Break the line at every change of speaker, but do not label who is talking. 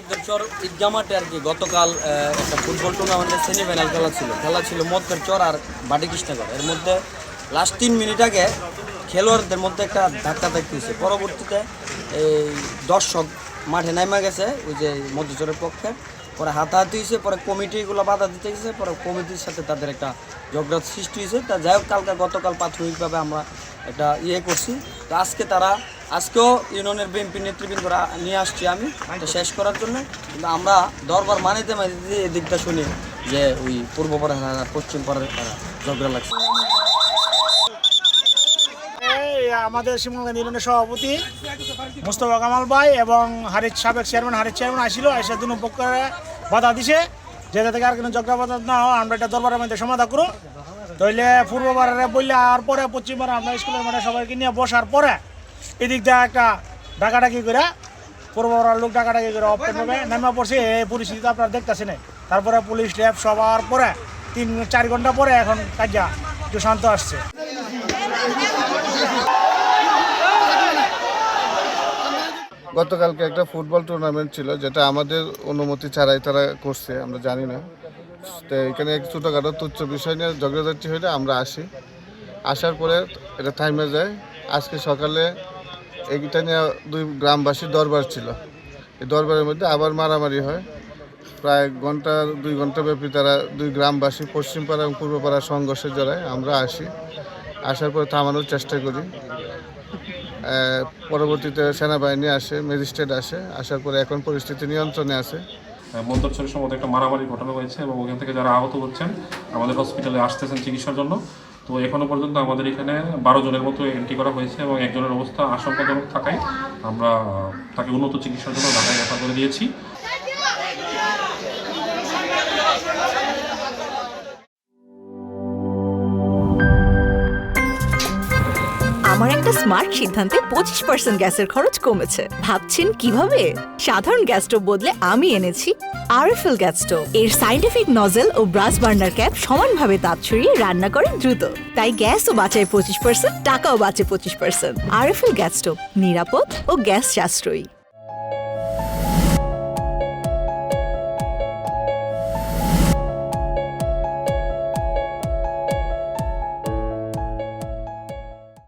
মধ্যেরচর ঈদগাহ মাঠে আর কি গতকাল একটা ফুটবল টুর্নামেন্টের সেমিফাইনাল খেলা ছিল মধ্যেরচর আর বাটিকৃষ্ণগড়। এর মধ্যে লাস্ট 3 মিনিট আগে খেলোয়াড়দের মধ্যে একটা ধাক্কাধাক্কি হয়েছে। পরবর্তীতে এই দর্শক মাঠে নামা গেছে ওই যে মধ্যেরচরের পক্ষে, পরে হাতাহাতি হয়েছে, পরে কমিটিগুলো বাধা দিতে গেছে, পরে কমিটির সাথে তাদের একটা ঝগড়ার সৃষ্টি হয়েছে। তা যাই হোক গতকাল প্রাথমিকভাবে আমরা একটা করছি। তো আজকেও ইউনিয়নের বিএনপি নেতৃবৃন্দরা নিয়ে আসছি আমি এটা শেষ করার জন্য। কিন্তু আমরা দরবার মানিতে এদিকটা শুনি যে ওই পূর্ব পাড়া আর পশ্চিম পাড়ার ঝগড়া লাগছে।
আমাদের শিমুলগঞ্জ ইউনিয়নের সভাপতি মুস্তফা কামাল ভাই এবং সাবেক চেয়ারম্যান চেয়ারম্যান আসছিল, এসে দুনো পক্ষে বাধা দিছে যেটা থেকে আর কোনো ঝগড়া বাধা না হয় আমরা এটা দরবারের মধ্যে সমাধান করো। তাইলে পূর্ববারে বললে আর পরে পশ্চিমবার আমরা স্কুলের মানে সবাইকে নিয়ে বসার পরে এদিক দিয়ে একটা ডাকাডাকি করে পূর্ববার লোক ডাকাডাকি করে অপেক্ষা নেমে পড়ছে। এই পরিস্থিতি আপনারা দেখতেছেন। তারপরে পুলিশ ল্যাব সবার পরে 3-4 ঘন্টা পরে এখন কাজা একটু শান্ত আসছে।
গতকালকে একটা ফুটবল টুর্নামেন্ট ছিল, যেটা আমাদের অনুমতি ছাড়াই তারা করছে, আমরা জানি না। তো এখানে এক ছোটোখাটো তুচ্ছ বিষয় নিয়ে ঝগড়াঝাটি হয়ে আমরা আসার পরে এটা থামে যায়। আজকে সকালে এইটা নিয়ে 2 গ্রামবাসীর দরবার ছিল। এই দরবারের মধ্যে আবার মারামারি হয়। প্রায় 2 ঘন্টা ব্যাপী তারা 2 গ্রামবাসী পশ্চিমপাড়া এবং পূর্বপাড়া সংঘর্ষে জড়ায়। আমরা আসার পরে থামানোর চেষ্টা করি। পরবর্তীতে সেনাবাহিনী আসে, ম্যাজিস্ট্রেট আসার পরে এখন পরিস্থিতি নিয়ন্ত্রণে আছে।
মধ্যরচরের সময় একটা মারামারি ঘটনা হয়েছে এবং ওখান থেকে যারা আহত হচ্ছেন আমাদের হসপিটালে আসতেছেন চিকিৎসার জন্য। তো এখনো পর্যন্ত আমাদের এখানে 12 জনের মতো এন্ট্রি করা হয়েছে এবং একজনের অবস্থা আশঙ্কাজনক থাকায় আমরা তাকে উন্নত চিকিৎসার জন্য ঢাকায় রেফার করে দিয়েছি।
আমার একটা স্মার্ট সিদ্ধান্তে 25% গ্যাসের খরচ কমেছে। ভাবছেন কিভাবে? সাধারণ গ্যাস স্টোভ বদলে আমি এনেছি আরএফএল গ্যাস স্টোভ। এর সাইন্টিফিক নজল ও ব্রাস বার্নার ক্যাপ সমানভাবে তাপ ছড়িয়ে রান্না করে দ্রুত। তাই গ্যাসও বাঁচায় 25%, টাকাও বাঁচে 25%। আরএফএল গ্যাস স্টোভ নিরাপদ ও গ্যাস সাশ্রয়ী।